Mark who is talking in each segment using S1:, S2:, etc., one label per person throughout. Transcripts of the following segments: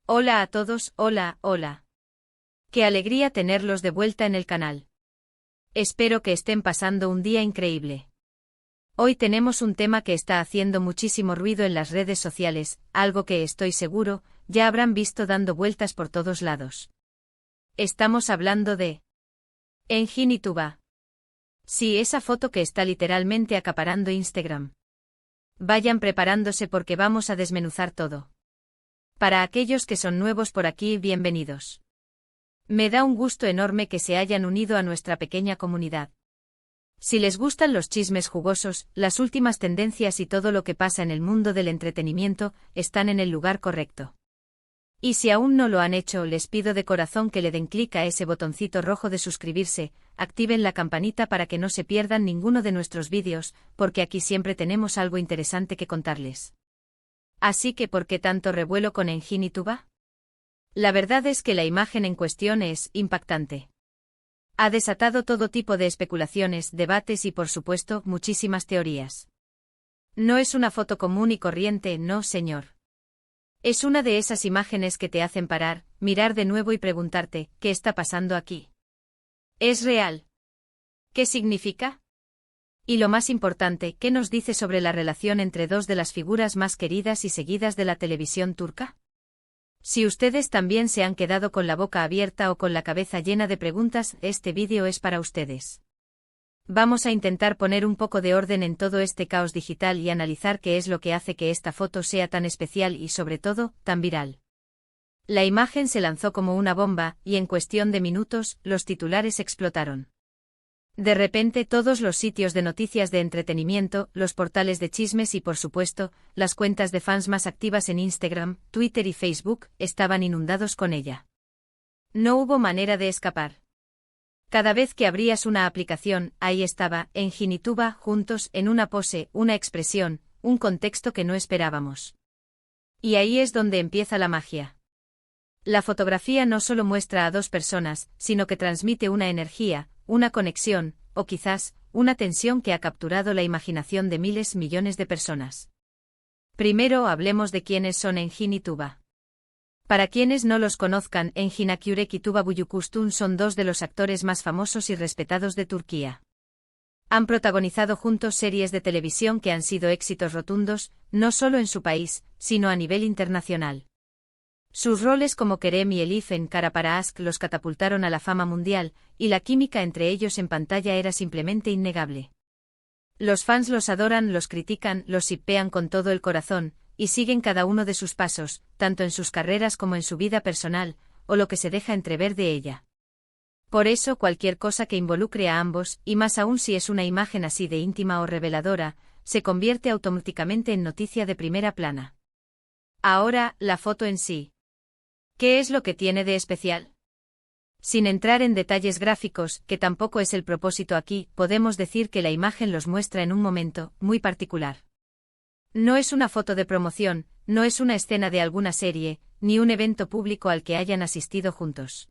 S1: Hola a todos, hola, hola. Qué alegría tenerlos de vuelta en el canal. Espero que estén pasando un día increíble. Hoy tenemos un tema que está haciendo muchísimo ruido en las redes sociales, algo que estoy seguro, ya habrán visto dando vueltas por todos lados. Estamos hablando de Enjin-Ituba. Sí, esa foto que está literalmente acaparando Instagram. Vayan preparándose porque vamos a desmenuzar todo. Para aquellos que son nuevos por aquí, bienvenidos. Me da un gusto enorme que se hayan unido a nuestra pequeña comunidad. Si les gustan los chismes jugosos, las últimas tendencias y todo lo que pasa en el mundo del entretenimiento, están en el lugar correcto. Y si aún no lo han hecho, les pido de corazón que le den clic a ese botoncito rojo de suscribirse, activen la campanita para que no se pierdan ninguno de nuestros vídeos, porque aquí siempre tenemos algo interesante que contarles. Así que, ¿por qué tanto revuelo con Enjin-Ituba? La verdad es que la imagen en cuestión es impactante. Ha desatado todo tipo de especulaciones, debates y por supuesto, muchísimas teorías. No es una foto común y corriente, no señor. Es una de esas imágenes que te hacen parar, mirar de nuevo y preguntarte, ¿qué está pasando aquí? ¿Es real? ¿Qué significa? Y lo más importante, ¿qué nos dice sobre la relación entre dos de las figuras más queridas y seguidas de la televisión turca? Si ustedes también se han quedado con la boca abierta o con la cabeza llena de preguntas, este vídeo es para ustedes. Vamos a intentar poner un poco de orden en todo este caos digital y analizar qué es lo que hace que esta foto sea tan especial y, sobre todo, tan viral. La imagen se lanzó como una bomba, y en cuestión de minutos, los titulares explotaron. De repente todos los sitios de noticias de entretenimiento, los portales de chismes y por supuesto, las cuentas de fans más activas en Instagram, Twitter y Facebook, estaban inundados con ella. No hubo manera de escapar. Cada vez que abrías una aplicación, ahí estaba, Enjin-Ituba, juntos, en una pose, una expresión, un contexto que no esperábamos. Y ahí es donde empieza la magia. La fotografía no solo muestra a dos personas, sino que transmite una energía, una conexión, o quizás, una tensión que ha capturado la imaginación de millones de personas. Primero hablemos de quiénes son Enjin-Ituba. Para quienes no los conozcan, Engin Akyürek y Tuba Büyüküstün son dos de los actores más famosos y respetados de Turquía. Han protagonizado juntos series de televisión que han sido éxitos rotundos, no solo en su país, sino a nivel internacional. Sus roles como Kerem y Elif en Kara para Aşk los catapultaron a la fama mundial, y la química entre ellos en pantalla era simplemente innegable. Los fans los adoran, los critican, los shippean con todo el corazón, y siguen cada uno de sus pasos, tanto en sus carreras como en su vida personal, o lo que se deja entrever de ella. Por eso cualquier cosa que involucre a ambos, y más aún si es una imagen así de íntima o reveladora, se convierte automáticamente en noticia de primera plana. Ahora, la foto en sí. ¿Qué es lo que tiene de especial? Sin entrar en detalles gráficos, que tampoco es el propósito aquí, podemos decir que la imagen los muestra en un momento muy particular. No es una foto de promoción, no es una escena de alguna serie, ni un evento público al que hayan asistido juntos.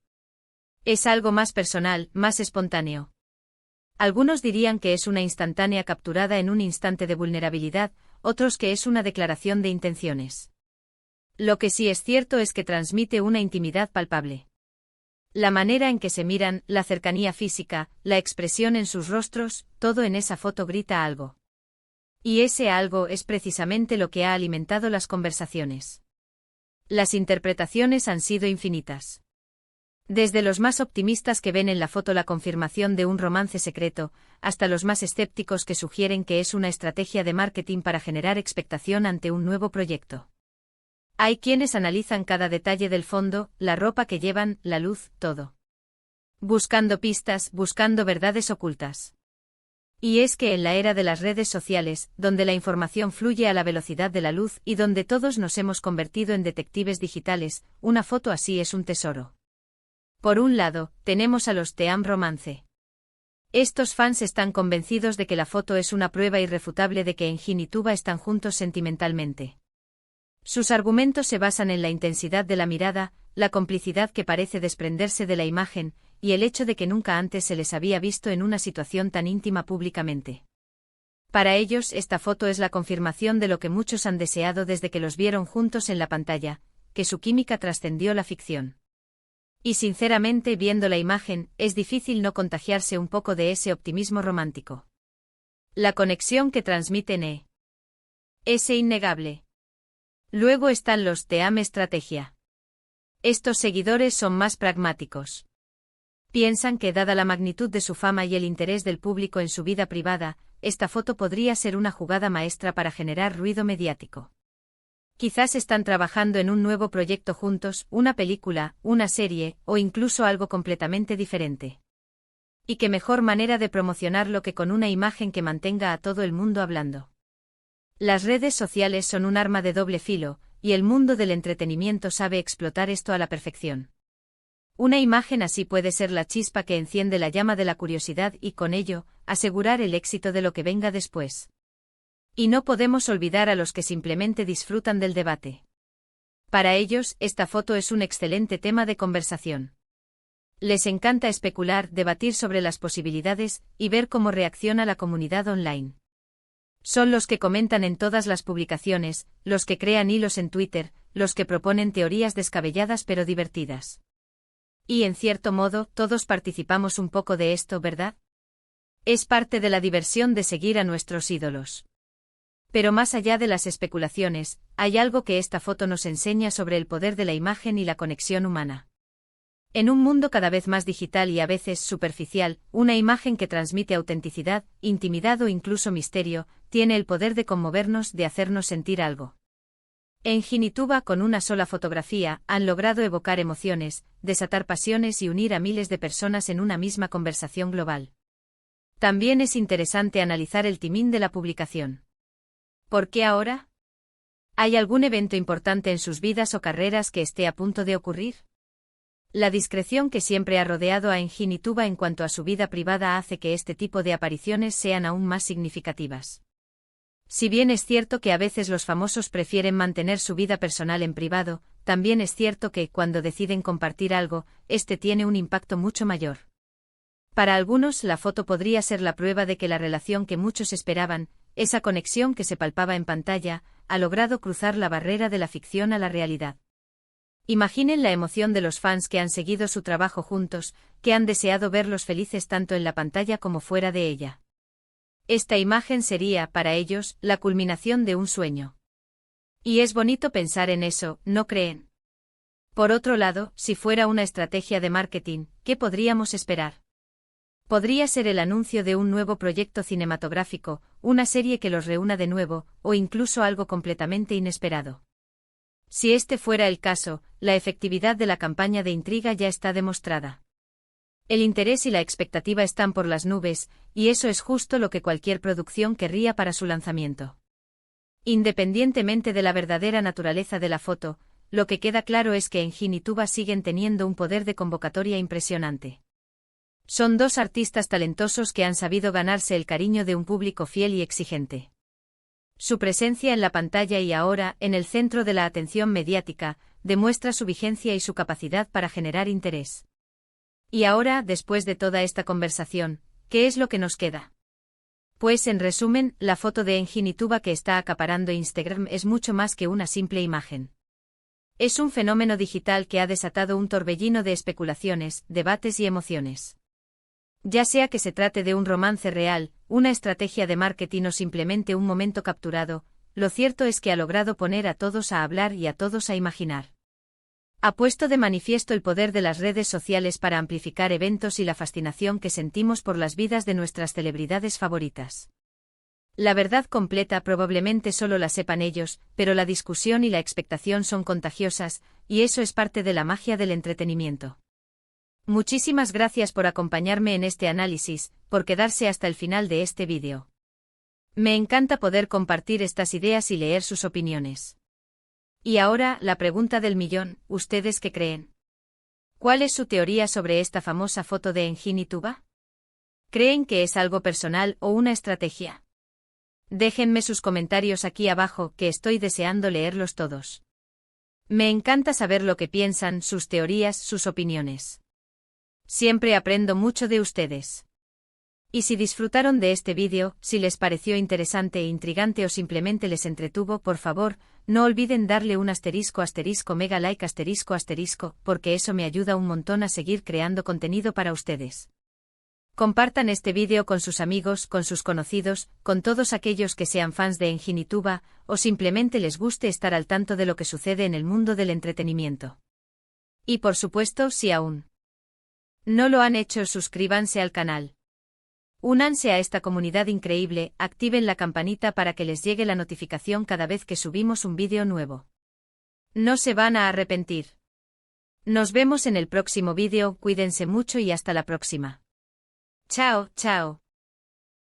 S1: Es algo más personal, más espontáneo. Algunos dirían que es una instantánea capturada en un instante de vulnerabilidad, otros que es una declaración de intenciones. Lo que sí es cierto es que transmite una intimidad palpable. La manera en que se miran, la cercanía física, la expresión en sus rostros, todo en esa foto grita algo. Y ese algo es precisamente lo que ha alimentado las conversaciones. Las interpretaciones han sido infinitas. Desde los más optimistas que ven en la foto la confirmación de un romance secreto, hasta los más escépticos que sugieren que es una estrategia de marketing para generar expectación ante un nuevo proyecto. Hay quienes analizan cada detalle del fondo, la ropa que llevan, la luz, todo. Buscando pistas, buscando verdades ocultas. Y es que en la era de las redes sociales, donde la información fluye a la velocidad de la luz y donde todos nos hemos convertido en detectives digitales, una foto así es un tesoro. Por un lado, tenemos a los Team Romance. Estos fans están convencidos de que la foto es una prueba irrefutable de que Engin y Tuba están juntos sentimentalmente. Sus argumentos se basan en la intensidad de la mirada, la complicidad que parece desprenderse de la imagen, y el hecho de que nunca antes se les había visto en una situación tan íntima públicamente. Para ellos esta foto es la confirmación de lo que muchos han deseado desde que los vieron juntos en la pantalla, que su química trascendió la ficción. Y sinceramente, viendo la imagen, es difícil no contagiarse un poco de ese optimismo romántico. La conexión que transmiten es innegable. Luego están los Te Am Estrategia. Estos seguidores son más pragmáticos. Piensan que, dada la magnitud de su fama y el interés del público en su vida privada, esta foto podría ser una jugada maestra para generar ruido mediático. Quizás están trabajando en un nuevo proyecto juntos, una película, una serie, o incluso algo completamente diferente. Y qué mejor manera de promocionarlo que con una imagen que mantenga a todo el mundo hablando. Las redes sociales son un arma de doble filo, y el mundo del entretenimiento sabe explotar esto a la perfección. Una imagen así puede ser la chispa que enciende la llama de la curiosidad y, con ello, asegurar el éxito de lo que venga después. Y no podemos olvidar a los que simplemente disfrutan del debate. Para ellos, esta foto es un excelente tema de conversación. Les encanta especular, debatir sobre las posibilidades, y ver cómo reacciona la comunidad online. Son los que comentan en todas las publicaciones, los que crean hilos en Twitter, los que proponen teorías descabelladas pero divertidas. Y en cierto modo, todos participamos un poco de esto, ¿verdad? Es parte de la diversión de seguir a nuestros ídolos. Pero más allá de las especulaciones, hay algo que esta foto nos enseña sobre el poder de la imagen y la conexión humana. En un mundo cada vez más digital y a veces superficial, una imagen que transmite autenticidad, intimidad o incluso misterio, tiene el poder de conmovernos, de hacernos sentir algo. En Jinituba, con una sola fotografía, han logrado evocar emociones, desatar pasiones y unir a miles de personas en una misma conversación global. También es interesante analizar el timing de la publicación. ¿Por qué ahora? ¿Hay algún evento importante en sus vidas o carreras que esté a punto de ocurrir? La discreción que siempre ha rodeado a Jinituba en cuanto a su vida privada hace que este tipo de apariciones sean aún más significativas. Si bien es cierto que a veces los famosos prefieren mantener su vida personal en privado, también es cierto que, cuando deciden compartir algo, este tiene un impacto mucho mayor. Para algunos, la foto podría ser la prueba de que la relación que muchos esperaban, esa conexión que se palpaba en pantalla, ha logrado cruzar la barrera de la ficción a la realidad. Imaginen la emoción de los fans que han seguido su trabajo juntos, que han deseado verlos felices tanto en la pantalla como fuera de ella. Esta imagen sería, para ellos, la culminación de un sueño. Y es bonito pensar en eso, ¿no creen? Por otro lado, si fuera una estrategia de marketing, ¿qué podríamos esperar? Podría ser el anuncio de un nuevo proyecto cinematográfico, una serie que los reúna de nuevo, o incluso algo completamente inesperado. Si este fuera el caso, la efectividad de la campaña de intriga ya está demostrada. El interés y la expectativa están por las nubes, y eso es justo lo que cualquier producción querría para su lanzamiento. Independientemente de la verdadera naturaleza de la foto, lo que queda claro es que en Jinituba siguen teniendo un poder de convocatoria impresionante. Son dos artistas talentosos que han sabido ganarse el cariño de un público fiel y exigente. Su presencia en la pantalla y ahora, en el centro de la atención mediática, demuestra su vigencia y su capacidad para generar interés. Y ahora, después de toda esta conversación, ¿qué es lo que nos queda? Pues en resumen, la foto de Jinituba que está acaparando Instagram es mucho más que una simple imagen. Es un fenómeno digital que ha desatado un torbellino de especulaciones, debates y emociones. Ya sea que se trate de un romance real, una estrategia de marketing o simplemente un momento capturado, lo cierto es que ha logrado poner a todos a hablar y a todos a imaginar. Ha puesto de manifiesto el poder de las redes sociales para amplificar eventos y la fascinación que sentimos por las vidas de nuestras celebridades favoritas. La verdad completa probablemente solo la sepan ellos, pero la discusión y la expectación son contagiosas, y eso es parte de la magia del entretenimiento. Muchísimas gracias por acompañarme en este análisis, por quedarse hasta el final de este vídeo. Me encanta poder compartir estas ideas y leer sus opiniones. Y ahora, la pregunta del millón, ¿ustedes qué creen? ¿Cuál es su teoría sobre esta famosa foto de Jinituba? ¿Creen que es algo personal o una estrategia? Déjenme sus comentarios aquí abajo, que estoy deseando leerlos todos. Me encanta saber lo que piensan, sus teorías, sus opiniones. Siempre aprendo mucho de ustedes. Y si disfrutaron de este vídeo, si les pareció interesante e intrigante o simplemente les entretuvo, por favor, no olviden darle un mega like porque eso me ayuda un montón a seguir creando contenido para ustedes. Compartan este vídeo con sus amigos, con sus conocidos, con todos aquellos que sean fans de Enginituba, o simplemente les guste estar al tanto de lo que sucede en el mundo del entretenimiento. Y por supuesto, si aún no lo han hecho, suscríbanse al canal. Únanse a esta comunidad increíble, activen la campanita para que les llegue la notificación cada vez que subimos un vídeo nuevo. No se van a arrepentir. Nos vemos en el próximo vídeo, cuídense mucho y hasta la próxima. Chao, chao.